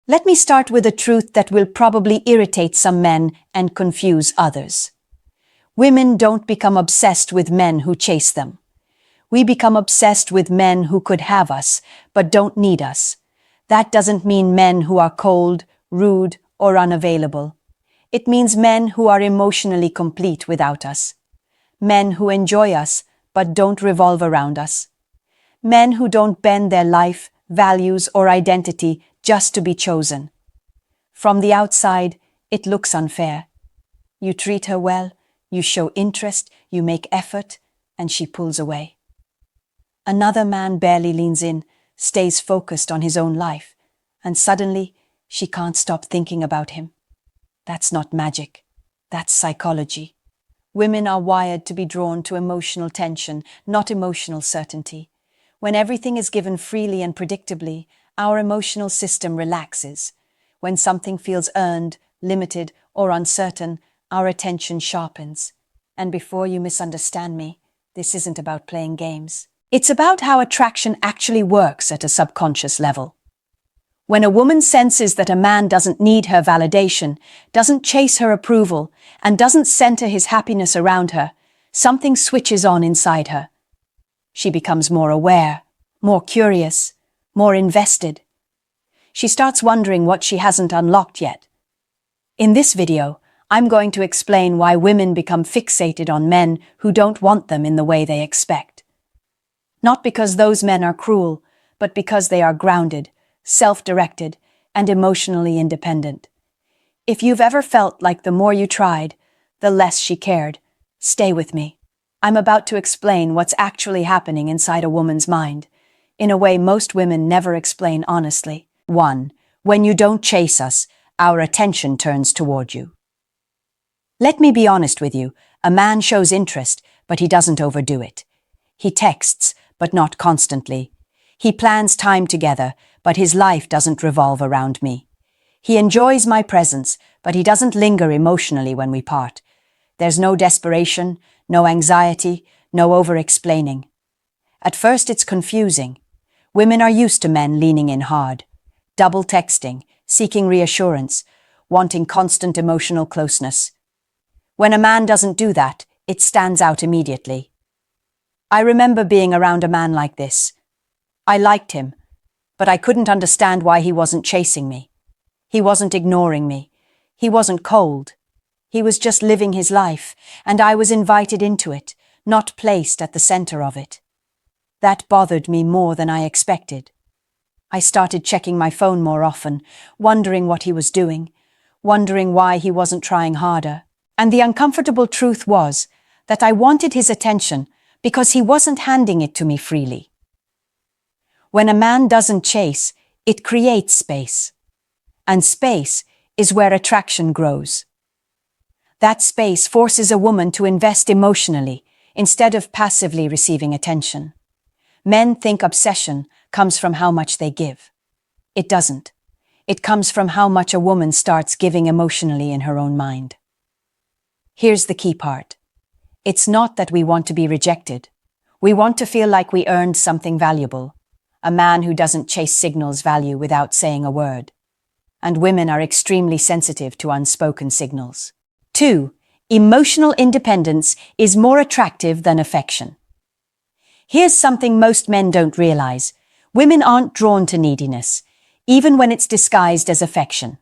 Let me start with a truth that will probably irritate some men and confuse others. Women don't become obsessed with men who chase them. We become obsessed with men who could have us, but don't need us. That doesn't mean men who are cold, rude, or unavailable. It means men who are emotionally complete without us. Men who enjoy us, but don't revolve around us. Men who don't bend their life, values, or identity just to be chosen. From the outside, it looks unfair. You treat her well, you show interest, you make effort, and she pulls away. Another man barely leans in, stays focused on his own life, and suddenly she can't stop thinking about him. That's not magic. That's psychology. Women are wired to be drawn to emotional tension, not emotional certainty. When everything is given freely and predictably, our emotional system relaxes. When something feels earned, limited, or uncertain, our attention sharpens. And before you misunderstand me, this isn't about playing games. It's about how attraction actually works at a subconscious level. When a woman senses that a man doesn't need her validation, doesn't chase her approval, and doesn't center his happiness around her, something switches on inside her. She becomes more aware, more curious, more invested. She starts wondering what she hasn't unlocked yet. In this video, I'm going to explain why women become fixated on men who don't want them in the way they expect. Not because those men are cruel, but because they are grounded, self-directed, and emotionally independent. If you've ever felt like the more you tried, the less she cared, stay with me. I'm about to explain what's actually happening inside a woman's mind, in a way most women never explain honestly. 1. When you don't chase us, our attention turns toward you. Let me be honest with you, a man shows interest, but he doesn't overdo it. He texts, but not constantly. He plans time together, but his life doesn't revolve around me. He enjoys my presence, but he doesn't linger emotionally when we part. There's no desperation, no anxiety, no over-explaining. At first it's confusing. Women are used to men leaning in hard, double texting, seeking reassurance, wanting constant emotional closeness. When a man doesn't do that, it stands out immediately. I remember being around a man like this. I liked him, but I couldn't understand why he wasn't chasing me. He wasn't ignoring me. He wasn't cold. He was just living his life, and I was invited into it, not placed at the center of it. That bothered me more than I expected. I started checking my phone more often, wondering what he was doing, wondering why he wasn't trying harder. And the uncomfortable truth was that I wanted his attention because he wasn't handing it to me freely. When a man doesn't chase, it creates space. And space is where attraction grows. That space forces a woman to invest emotionally instead of passively receiving attention. Men think obsession comes from how much they give. It doesn't. It comes from how much a woman starts giving emotionally in her own mind. Here's the key part. It's not that we want to be rejected. We want to feel like we earned something valuable. A man who doesn't chase signals value without saying a word. And women are extremely sensitive to unspoken signals. 2. Emotional independence is more attractive than affection. Here's something most men don't realize. Women aren't drawn to neediness, even when it's disguised as affection.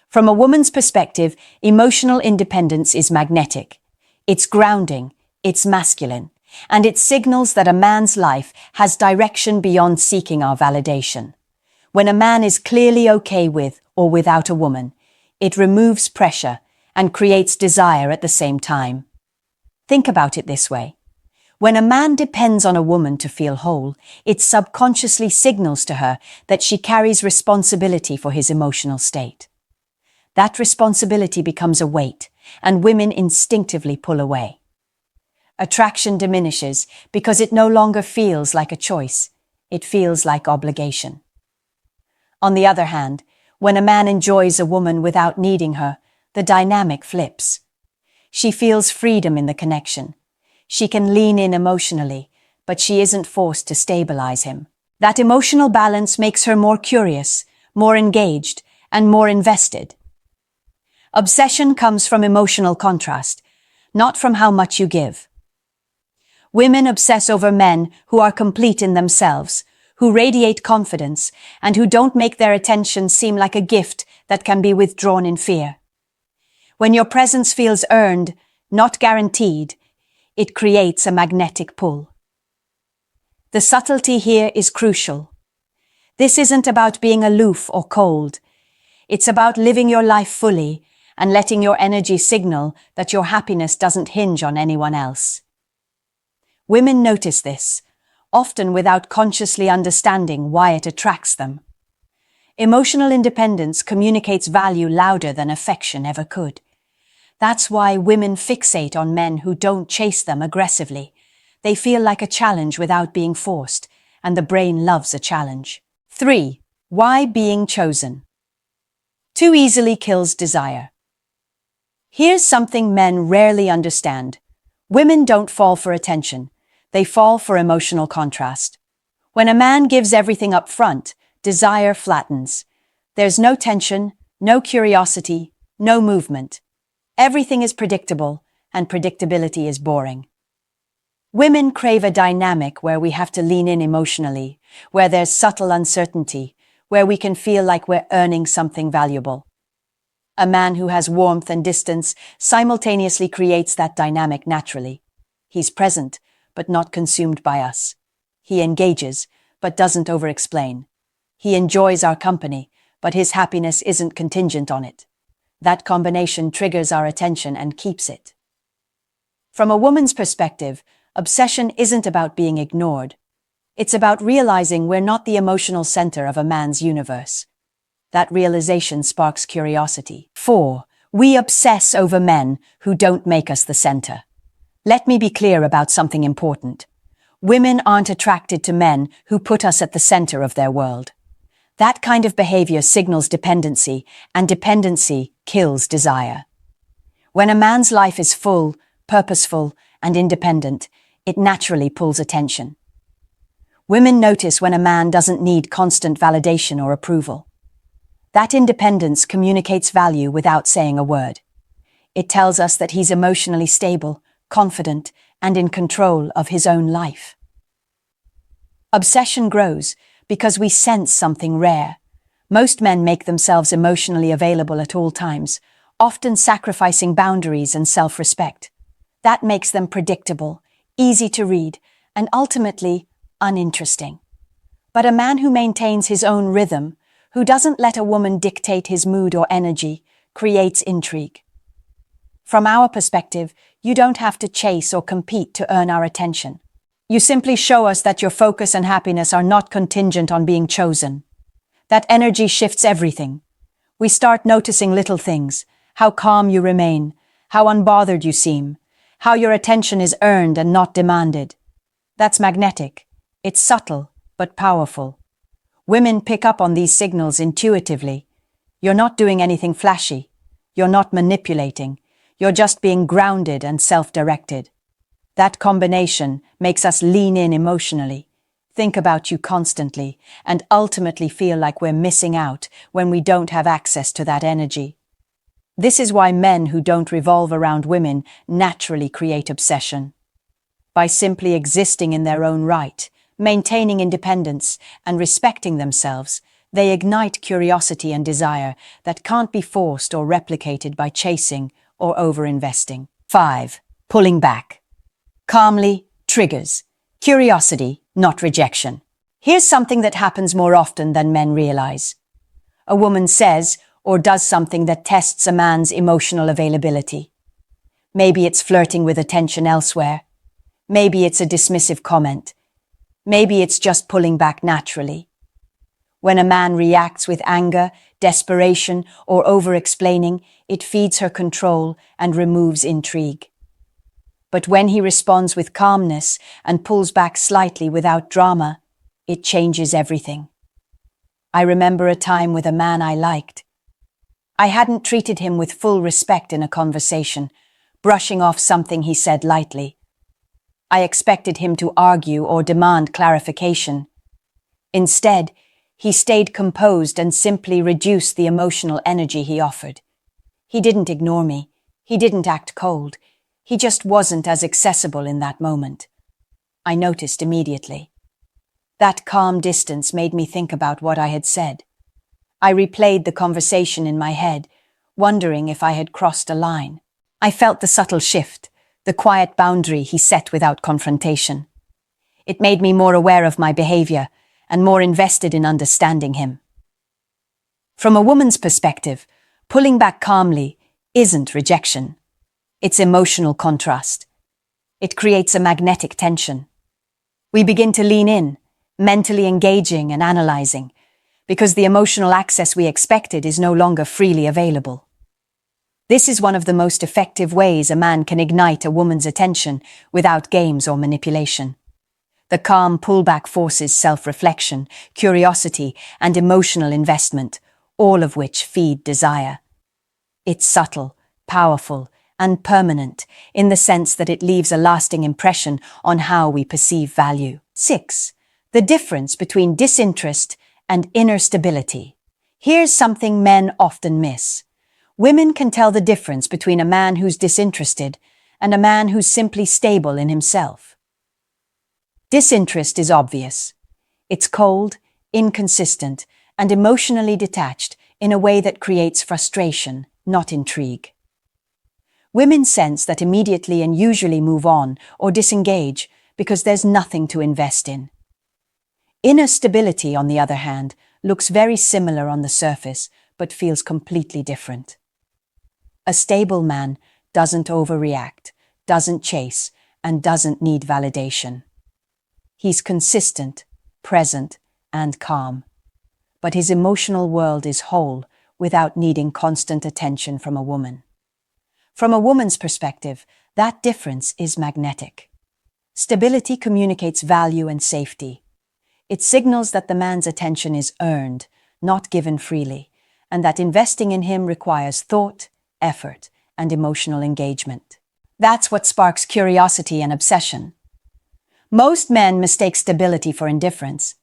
From a woman's perspective, emotional independence is magnetic. It's grounding, it's masculine, and it signals that a man's life has direction beyond seeking our validation. When a man is clearly okay with or without a woman, it removes pressure and creates desire at the same time. Think about it this way. When a man depends on a woman to feel whole, it subconsciously signals to her that she carries responsibility for his emotional state. That responsibility becomes a weight, and women instinctively pull away. Attraction diminishes because it no longer feels like a choice. It feels like obligation. On the other hand, when a man enjoys a woman without needing her, the dynamic flips. She feels freedom in the connection. She can lean in emotionally, but she isn't forced to stabilize him. That emotional balance makes her more curious, more engaged, and more invested. Obsession comes from emotional contrast, not from how much you give. Women obsess over men who are complete in themselves, who radiate confidence, and who don't make their attention seem like a gift that can be withdrawn in fear. When your presence feels earned, not guaranteed, it creates a magnetic pull. The subtlety here is crucial. This isn't about being aloof or cold. It's about living your life fully and letting your energy signal that your happiness doesn't hinge on anyone else. Women notice this, often without consciously understanding why it attracts them. Emotional independence communicates value louder than affection ever could. That's why women fixate on men who don't chase them aggressively. They feel like a challenge without being forced, and the brain loves a challenge. 3. Why being chosen? Too easily kills desire. Here's something men rarely understand. Women don't fall for attention. They fall for emotional contrast. When a man gives everything up front, desire flattens. There's no tension, no curiosity, no movement. Everything is predictable, and predictability is boring. Women crave a dynamic where we have to lean in emotionally, where there's subtle uncertainty, where we can feel like we're earning something valuable. A man who has warmth and distance simultaneously creates that dynamic naturally. He's present, but not consumed by us. He engages, but doesn't over-explain. He enjoys our company, but his happiness isn't contingent on it. That combination triggers our attention and keeps it. From a woman's perspective, obsession isn't about being ignored. It's about realizing we're not the emotional center of a man's universe. That realization sparks curiosity. 4. We obsess over men who don't make us the center. Let me be clear about something important. Women aren't attracted to men who put us at the center of their world. That kind of behavior signals dependency, and dependency kills desire. When a man's life is full, purposeful, and independent, it naturally pulls attention. Women notice when a man doesn't need constant validation or approval. That independence communicates value without saying a word. It tells us that he's emotionally stable, confident, and in control of his own life. Obsession grows because we sense something rare. Most men make themselves emotionally available at all times, often sacrificing boundaries and self-respect. That makes them predictable, easy to read, and ultimately uninteresting. But a man who maintains his own rhythm, who doesn't let a woman dictate his mood or energy, creates intrigue. From our perspective, you don't have to chase or compete to earn our attention. You simply show us that your focus and happiness are not contingent on being chosen. That energy shifts everything. We start noticing little things, how calm you remain, how unbothered you seem, how your attention is earned and not demanded. That's magnetic. It's subtle, but powerful. Women pick up on these signals intuitively. You're not doing anything flashy. You're not manipulating. You're just being grounded and self-directed. That combination makes us lean in emotionally, think about you constantly, and ultimately feel like we're missing out when we don't have access to that energy. This is why men who don't revolve around women naturally create obsession. By simply existing in their own right, maintaining independence, and respecting themselves, they ignite curiosity and desire that can't be forced or replicated by chasing or over-investing. 5. Pulling back. Calmly triggers. Curiosity, not rejection. Here's something that happens more often than men realize. A woman says or does something that tests a man's emotional availability. Maybe it's flirting with attention elsewhere. Maybe it's a dismissive comment. Maybe it's just pulling back naturally. When a man reacts with anger, desperation, or over-explaining, it feeds her control and removes intrigue. But when he responds with calmness and pulls back slightly without drama, it changes everything. I remember a time with a man I liked. I hadn't treated him with full respect in a conversation, brushing off something he said lightly. I expected him to argue or demand clarification. Instead, He stayed composed and simply reduced the emotional energy he offered. He didn't ignore me. He didn't act cold. He just wasn't as accessible in that moment. I noticed immediately. That calm distance made me think about what I had said. I replayed the conversation in my head, wondering if I had crossed a line. I felt the subtle shift, the quiet boundary he set without confrontation. It made me more aware of my behavior and more invested in understanding him. From a woman's perspective, pulling back calmly isn't rejection. It's emotional contrast. It creates a magnetic tension. We begin to lean in, mentally engaging and analyzing, because the emotional access we expected is no longer freely available. This is one of the most effective ways a man can ignite a woman's attention without games or manipulation. The calm pullback forces self-reflection, curiosity, and emotional investment, all of which feed desire. It's subtle, powerful, and permanent in the sense that it leaves a lasting impression on how we perceive value. 6. The difference between disinterest and inner stability. Here's something men often miss. Women can tell the difference between a man who's disinterested and a man who's simply stable in himself. Disinterest is obvious. It's cold, inconsistent, and emotionally detached in a way that creates frustration, not intrigue. Women sense that immediately and usually move on or disengage because there's nothing to invest in. Inner stability, on the other hand, looks very similar on the surface, but feels completely different. A stable man doesn't overreact, doesn't chase, and doesn't need validation. He's consistent, present, and calm. But his emotional world is whole without needing constant attention from a woman. From a woman's perspective, that difference is magnetic. Stability communicates value and safety. It signals that the man's attention is earned, not given freely, and that investing in him requires thought, effort, and emotional engagement. That's what sparks curiosity and obsession. Most men mistake stability for indifference.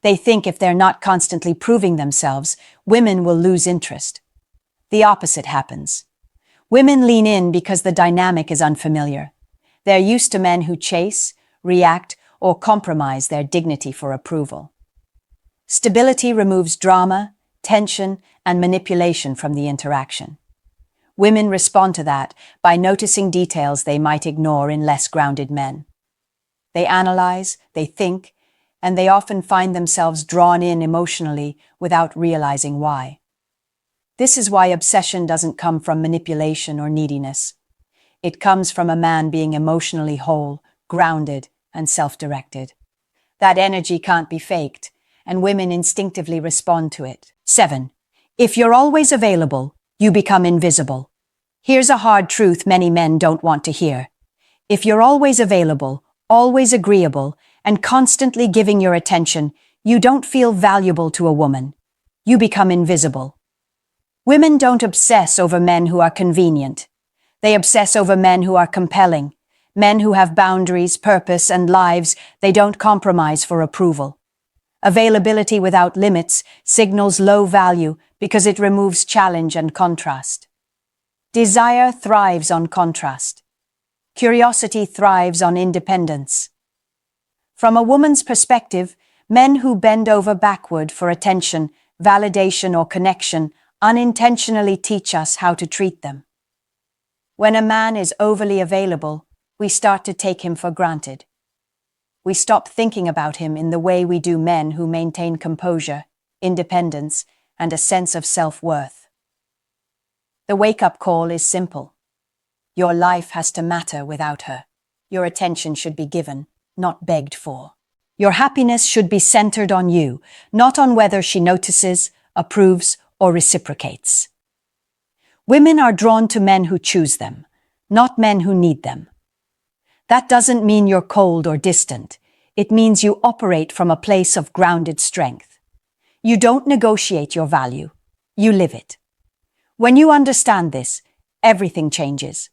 They think if they're not constantly proving themselves, women will lose interest. The opposite happens. Women lean in because the dynamic is unfamiliar. They're used to men who chase, react, or compromise their dignity for approval. Stability removes drama, tension, and manipulation from the interaction. Women respond to that by noticing details they might ignore in less grounded men. They analyze, they think, and they often find themselves drawn in emotionally without realizing why. This is why obsession doesn't come from manipulation or neediness. It comes from a man being emotionally whole, grounded, and self-directed. That energy can't be faked, and women instinctively respond to it. 7. If you're always available, you become invisible. Here's a hard truth many men don't want to hear. If you're always available, always agreeable, and constantly giving your attention, you don't feel valuable to a woman. You become invisible. Women don't obsess over men who are convenient. They obsess over men who are compelling, men who have boundaries, purpose, and lives they don't compromise for approval. Availability without limits signals low value because it removes challenge and contrast. Desire thrives on contrast. Curiosity thrives on independence. From a woman's perspective, men who bend over backward for attention, validation, or connection unintentionally teach us how to treat them. When a man is overly available, we start to take him for granted. We stop thinking about him in the way we do men who maintain composure, independence, and a sense of self-worth. The wake-up call is simple. Your life has to matter without her. Your attention should be given, not begged for. Your happiness should be centered on you, not on whether she notices, approves, or reciprocates. Women are drawn to men who choose them, not men who need them. That doesn't mean you're cold or distant. It means you operate from a place of grounded strength. You don't negotiate your value. You live it. When you understand this, everything changes.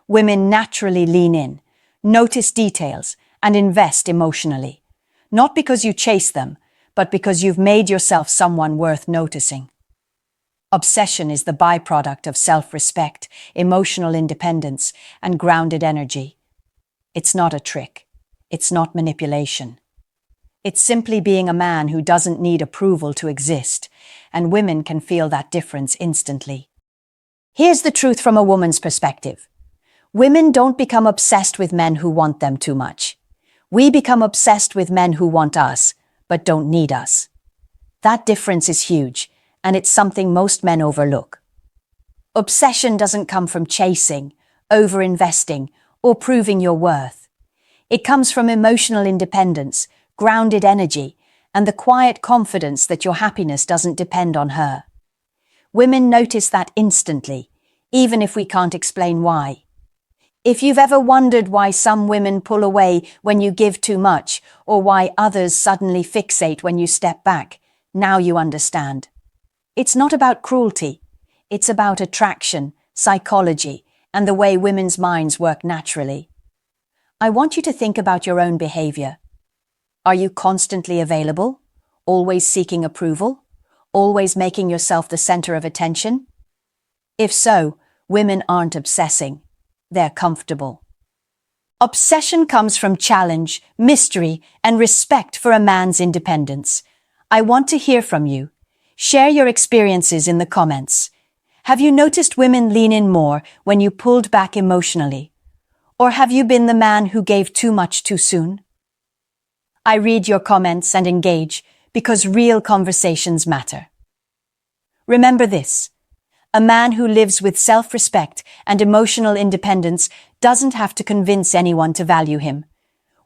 Women naturally lean in, notice details, and invest emotionally. Not because you chase them, but because you've made yourself someone worth noticing. Obsession is the byproduct of self-respect, emotional independence, and grounded energy. It's not a trick. It's not manipulation. It's simply being a man who doesn't need approval to exist, and women can feel that difference instantly. Here's the truth from a woman's perspective. Women don't become obsessed with men who want them too much. We become obsessed with men who want us, but don't need us. That difference is huge, and it's something most men overlook. Obsession doesn't come from chasing, over-investing, or proving your worth. It comes from emotional independence, grounded energy, and the quiet confidence that your happiness doesn't depend on her. Women notice that instantly, even if we can't explain why. If you've ever wondered why some women pull away when you give too much, or why others suddenly fixate when you step back, now you understand. It's not about cruelty. It's about attraction, psychology, and the way women's minds work naturally. I want you to think about your own behavior. Are you constantly available? Always seeking approval? Always making yourself the center of attention? If so, women aren't obsessing. They're comfortable. Obsession comes from challenge, mystery, and respect for a man's independence. I want to hear from you. Share your experiences in the comments. Have you noticed women lean in more when you pulled back emotionally? Or have you been the man who gave too much too soon? I read your comments and engage because real conversations matter. Remember this: a man who lives with self-respect and emotional independence doesn't have to convince anyone to value him.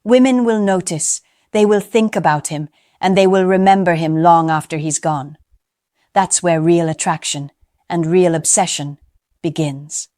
Women will notice, they will think about him, and they will remember him long after he's gone. That's where real attraction and real obsession begins.